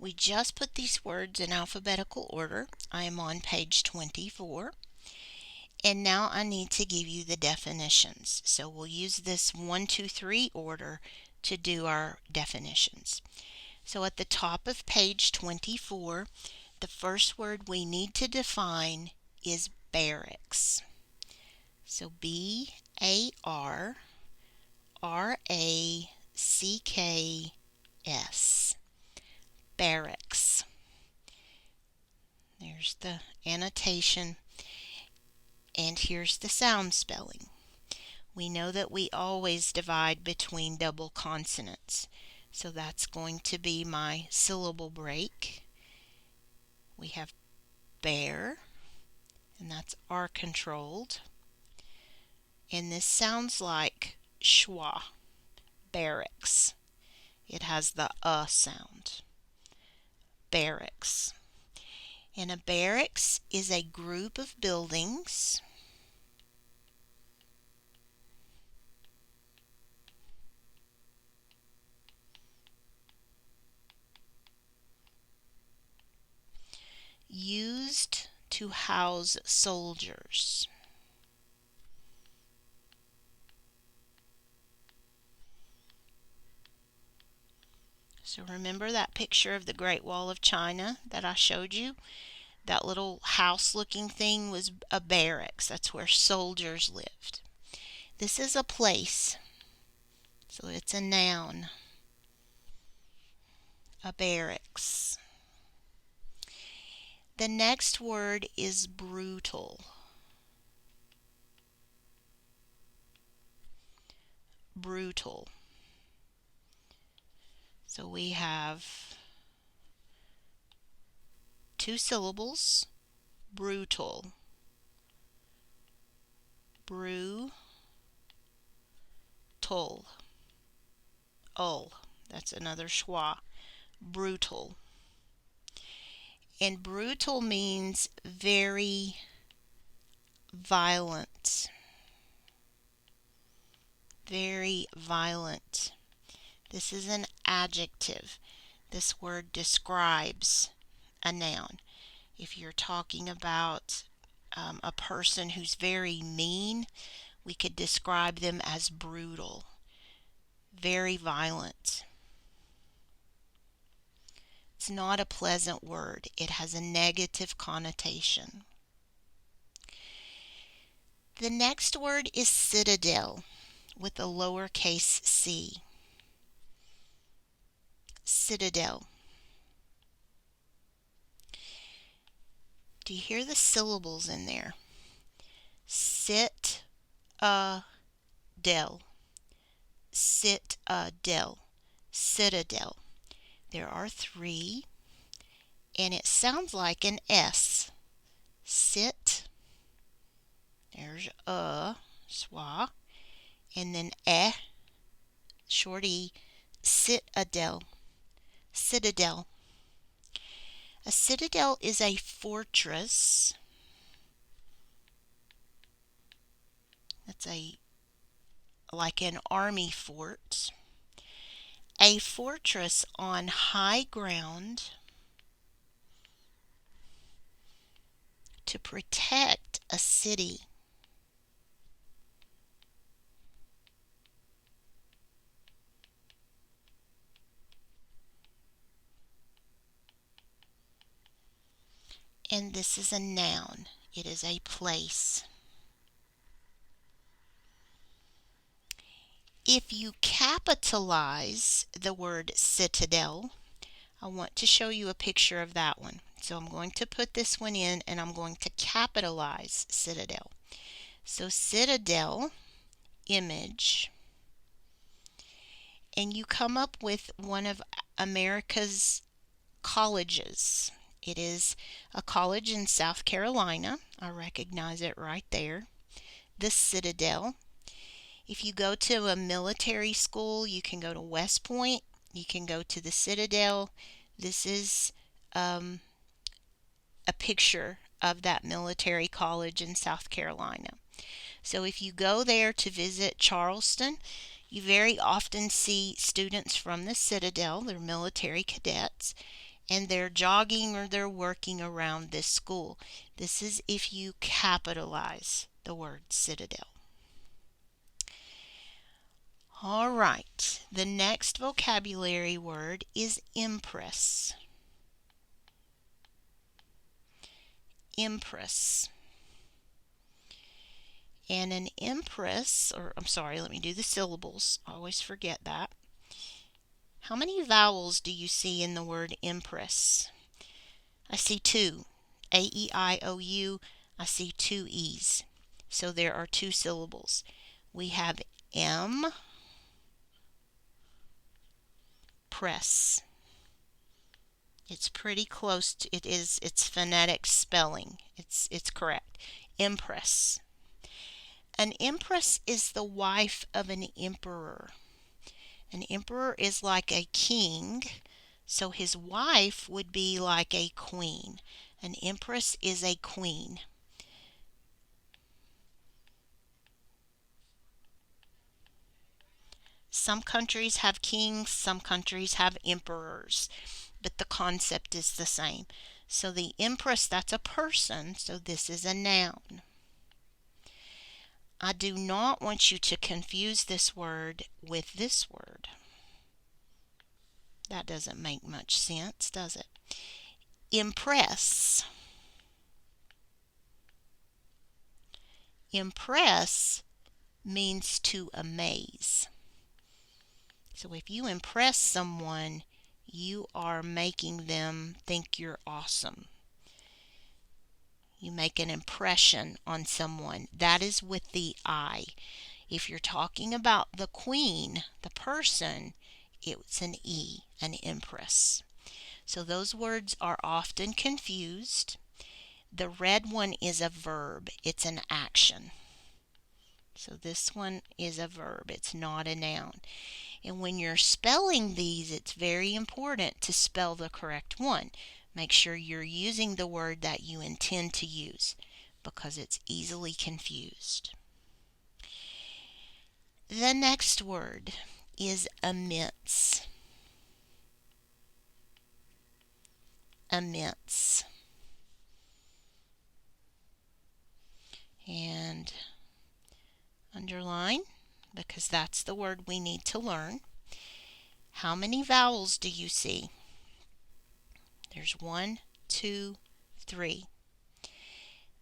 We just put these words in alphabetical order. I am on page 24. And now I need to give you the definitions. So we'll use this 1, 2, 3 order to do our definitions. So at the top of page 24, the first word we need to define is barracks. So BARRACKS. Barracks. There's the annotation. And here's the sound spelling. We know that we always divide between double consonants. So that's going to be my syllable break. We have bear, and that's R controlled. And this sounds like schwa, barracks. It has the sound. Barracks. And a barracks is a group of buildings used to house soldiers. So remember that picture of the Great Wall of China that I showed you? That little house looking thing was a barracks. That's where soldiers lived. This is a place. So it's a noun. A barracks. The next word is brutal. Brutal. So we have 2 syllables. Brutal. Brutal. That's another schwa. Brutal. And brutal means very violent. Very violent. This is an adjective. This word describes a noun. If you're talking about a person who's very mean, we could describe them as brutal. Very violent. It's not a pleasant word. It has a negative connotation. The next word is citadel with a lowercase c. Citadel. Do you hear the syllables in there? Sit-a-del. Citadel. Citadel. There are 3, and it sounds like an S. Sit. There's schwa, and then short e, citadel. Citadel. A citadel is a fortress. That's like an army fort. A fortress on high ground to protect a city. And this is a noun. It is a place. If you capitalize the word citadel, I want to show you a picture of that one. So I'm going to put this one in, and I'm going to capitalize citadel. So citadel, image, and you come up with one of America's colleges. It is a college in South Carolina. I recognize it right there. The Citadel. If you go to a military school, you can go to West Point. You can go to the Citadel. This is a picture of that military college in South Carolina. So if you go there to visit Charleston, you very often see students from the Citadel. They're military cadets. and they're jogging or they're working around this school. This is if you capitalize the word citadel. All right, the next vocabulary word is empress. Empress. And an empress, or I'm sorry, let me do the syllables. I always forget that. How many vowels do you see in the word empress? I see two. A-E-I-O-U. I see two E's. So there are two syllables. We have M, press. It's pretty close to its phonetic spelling. It's correct. Empress. An empress is the wife of an emperor. An emperor is like a king, so his wife would be like a queen. An empress is a queen. Some countries have kings, some countries have emperors, but the concept is the same. So the empress, that's a person, so this is a noun. I do not want you to confuse this word with this word. That doesn't make much sense, does it? Impress. Impress means to amaze. So if you impress someone, you are making them think you're awesome. You make an impression on someone. That is with the I. If you're talking about the queen, the person, it's an E, an empress. So those words are often confused. The red one is a verb. It's an action. So this one is a verb. It's not a noun. And when you're spelling these, it's very important to spell the correct one. Make sure you're using the word that you intend to use because it's easily confused. The next word is immense. Immense. And underline because that's the word we need to learn. How many vowels do you see? There's 1, 2, 3.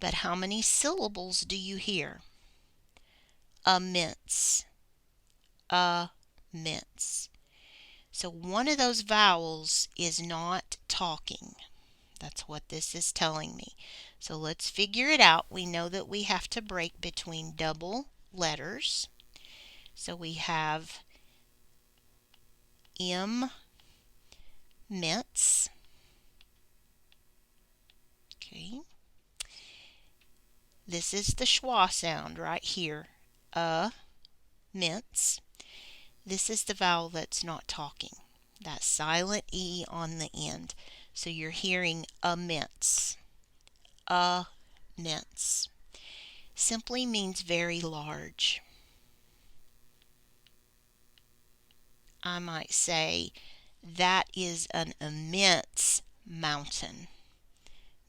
But how many syllables do you hear? Immense. Immense. So one of those vowels is not talking. That's what this is telling me. So let's figure it out. We know that we have to break between double letters. So we have M, mince. Okay. This is the schwa sound right here. Mince. This is the vowel that's not talking. That silent E on the end. So you're hearing immense. Immense. Simply means very large. I might say that is an immense mountain,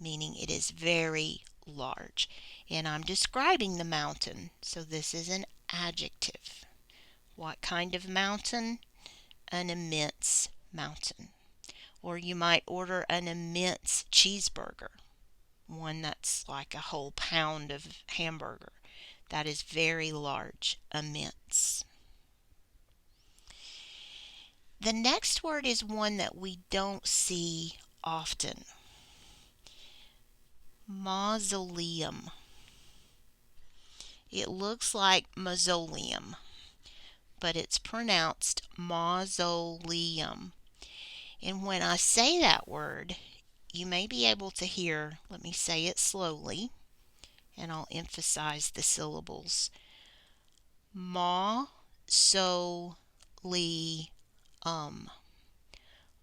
meaning it is very large. And I'm describing the mountain, so this is an adjective. What kind of mountain? An immense mountain. Or you might order an immense cheeseburger, one that's like a whole pound of hamburger. That is very large, immense. The next word is one that we don't see often. Mausoleum. It looks like mausoleum, but it's pronounced mausoleum. And when I say that word, you may be able to hear, let me say it slowly, and I'll emphasize the syllables. Mausoleum.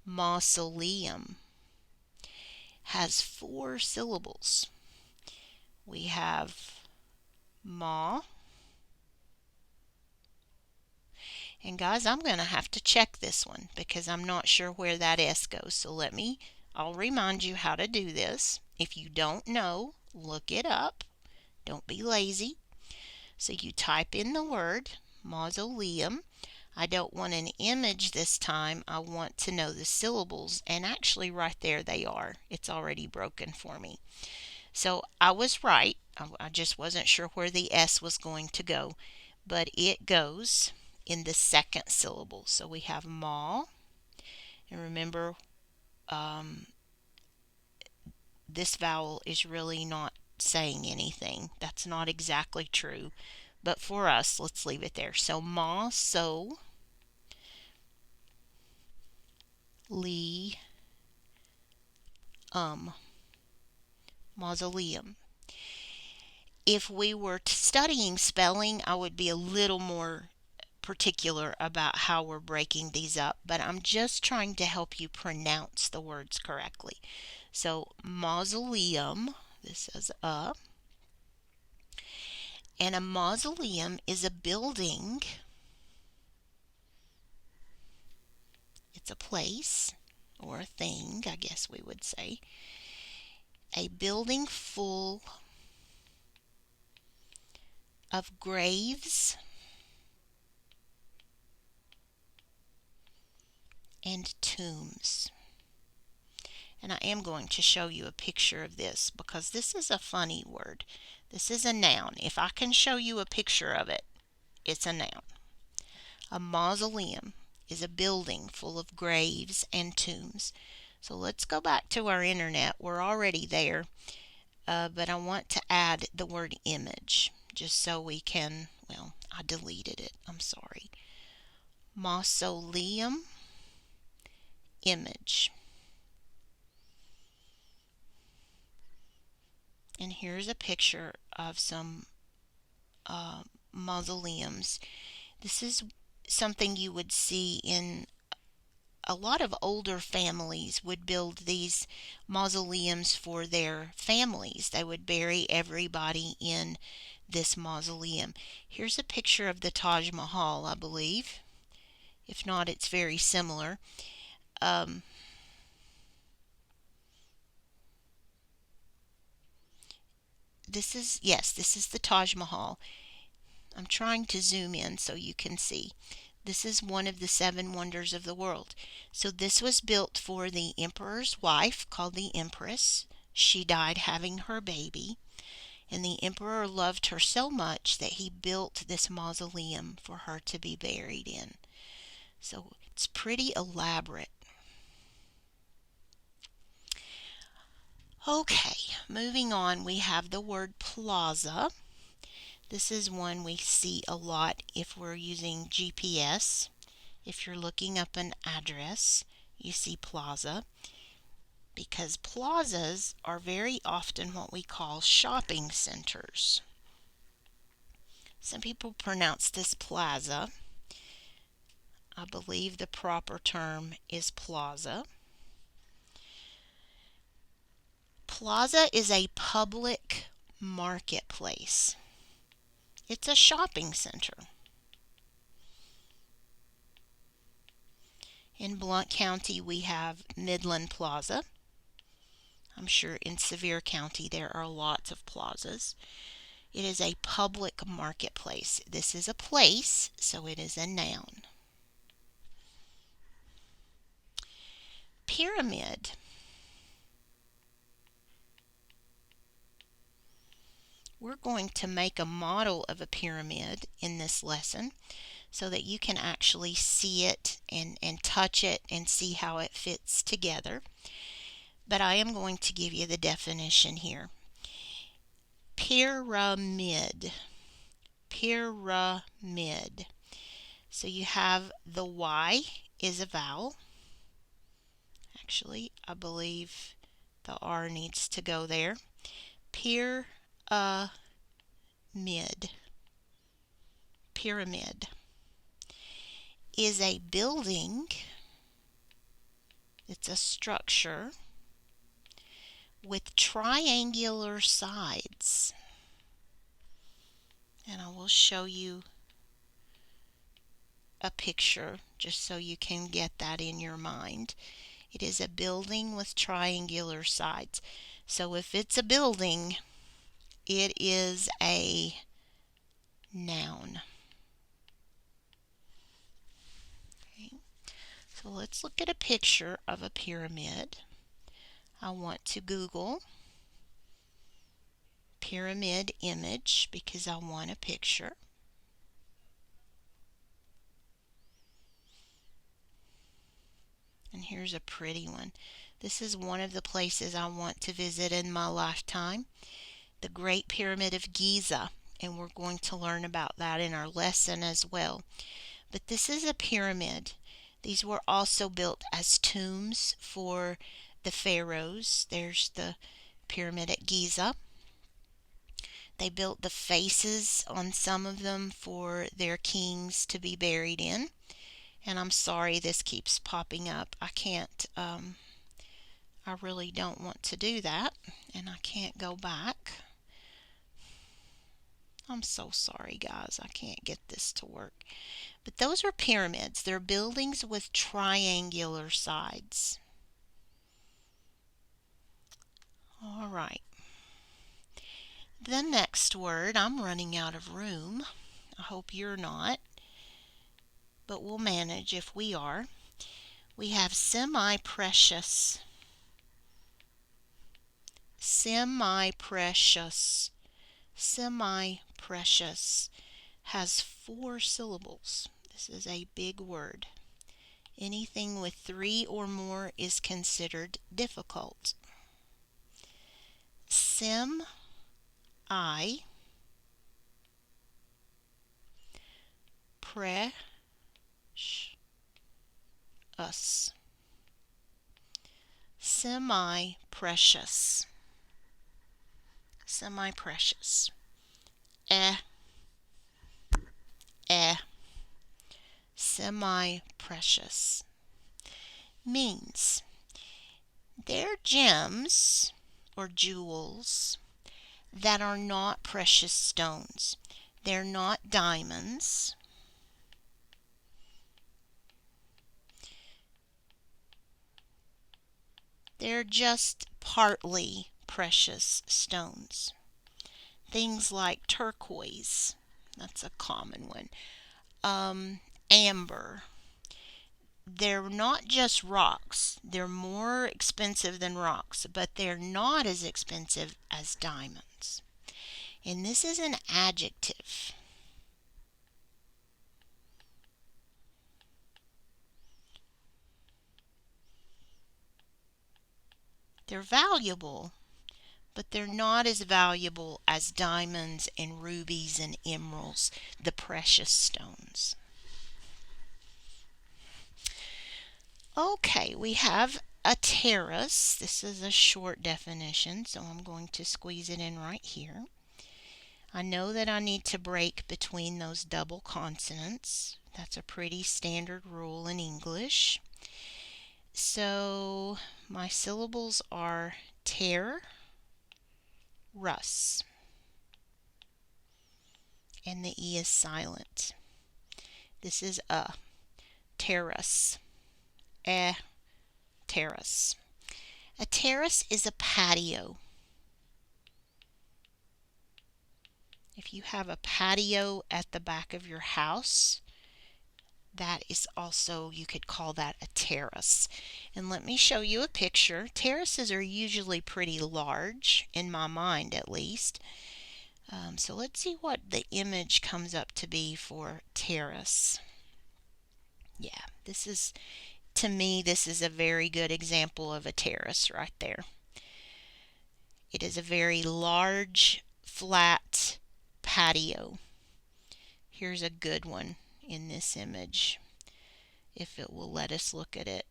Mausoleum has 4 syllables. We have ma. And guys, I'm going to have to check this one because I'm not sure where that S goes. So let me I'll remind you how to do this. If you don't know, look it up. Don't be lazy. So you type in the word mausoleum. I don't want an image this time. I want to know the syllables. And actually right there they are. It's already broken for me. So I was right. I just wasn't sure where the S was going to go. But it goes in the second syllable. So we have ma. And remember, this vowel is really not saying anything. That's not exactly true. But for us, let's leave it there. So ma, so, lee, mausoleum. If we were studying spelling, I would be a little more particular about how we're breaking these up, but I'm just trying to help you pronounce the words correctly. So mausoleum, this is and a mausoleum is a building. It's a place or a thing, I guess we would say. A building full of graves and tombs. And I am going to show you a picture of this because this is a funny word. This is a noun. If I can show you a picture of it, it's a noun. A mausoleum is a building full of graves and tombs. So let's go back to our internet. We're already there, but I want to add the word image just so we can, well, I deleted it. I'm sorry. Mausoleum, image. And here's a picture of some mausoleums. This is something you would see in a lot of older families would build these mausoleums for their families. They would bury everybody in this mausoleum. Here's a picture of the Taj Mahal, I believe. If not, it's very similar. This is the Taj Mahal. I'm trying to zoom in so you can see. This is one of the 7 wonders of the world. So this was built for the emperor's wife, called the Empress. She died having her baby, and the emperor loved her so much that he built this mausoleum for her to be buried in. So it's pretty elaborate. Okay, moving on, we have the word plaza. This is one we see a lot if we're using GPS. If you're looking up an address, you see plaza, because plazas are very often what we call shopping centers. Some people pronounce this plaza. I believe the proper term is plaza. Plaza is a public marketplace. It's a shopping center. In Blount County, we have Midland Plaza. I'm sure in Sevier County there are lots of plazas. It is a public marketplace. This is a place, so it is a noun. Pyramid. We're going to make a model of a pyramid in this lesson so that you can actually see it and touch it and see how it fits together. But I am going to give you the definition here. Pyramid. Pyramid. So you have the Y is a vowel. Actually, I believe the R needs to go there. Pyramid. Pyramid is a building. It's a structure with triangular sides. And I will show you a picture just so you can get that in your mind. It is a building with triangular sides. So if it's a building, it is a noun. Okay. So let's look at a picture of a pyramid. I want to Google pyramid image because I want a picture. And here's a pretty one. This is one of the places I want to visit in my lifetime, the Great Pyramid of Giza, and we're going to learn about that in our lesson as well. But this is a pyramid. These were also built as tombs for the pharaohs. There's the pyramid at Giza. They built the faces on some of them for their kings to be buried in. And I'm sorry this keeps popping up. I can't, I really don't want to do that. And I can't go back. I'm so sorry, guys. I can't get this to work. But those are pyramids. They're buildings with triangular sides. All right. The next word, I'm running out of room. I hope you're not. But we'll manage if we are. We have semi-precious. Semi-precious. Semi-precious has 4 syllables. This is a big word. Anything with 3 or more is considered difficult. Semi-precious. Semi-precious. Semi-precious. Semi-precious means they're gems or jewels that are not precious stones. They're not diamonds. They're just partly precious stones. Things like turquoise, that's a common one. Amber. They're not just rocks. They're more expensive than rocks, but they're not as expensive as diamonds. And this is an adjective. They're valuable, but they're not as valuable as diamonds and rubies and emeralds, the precious stones. Okay, we have a terrace. This is a short definition, so I'm going to squeeze it in right here. I know that I need to break between those double consonants. That's a pretty standard rule in English. So my syllables are tear, Russ. And the E is silent. This is a terrace. Terrace. A terrace is a patio. If you have a patio at the back of your house, that is also, you could call that a terrace. And let me show you a picture. Terraces are usually pretty large, in my mind at least. So let's see what the image comes up to be for terrace. Yeah, this is, to me, this is a very good example of a terrace right there. It is a very large, flat patio. Here's a good one in this image, if it will let us look at it.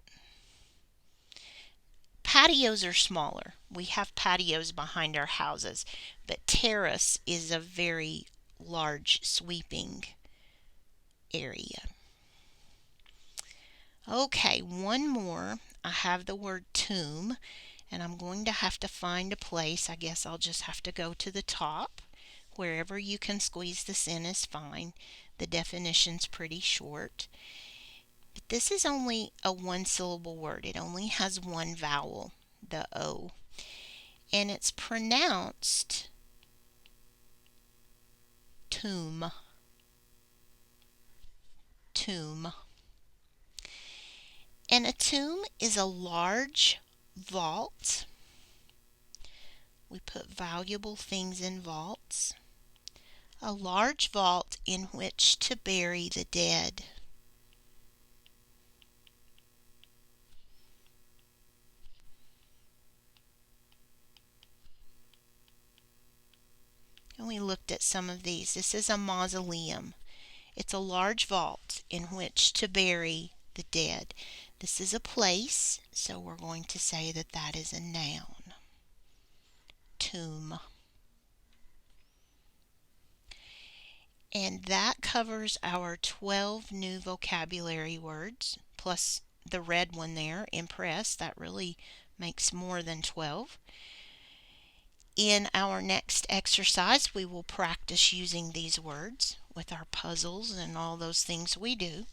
Patios are smaller. We have patios behind our houses, but terrace is a very large, sweeping area. Okay, one more. I have the word tomb, and I'm going to have to find a place. I guess I'll just have to go to the top. Wherever you can squeeze this in is fine. The definition's pretty short. But this is only a one-syllable word. It only has one vowel, the O. And it's pronounced tomb. Tomb. And a tomb is a large vault. We put valuable things in vaults. A large vault in which to bury the dead. And we looked at some of these. This is a mausoleum. It's a large vault in which to bury the dead. This is a place, so we're going to say that that is a noun. Tomb. And that covers our 12 new vocabulary words, plus the red one there, impress. That really makes more than 12. In our next exercise, we will practice using these words with our puzzles and all those things we do.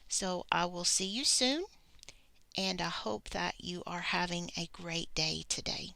So I will see you soon, and I hope that you are having a great day today.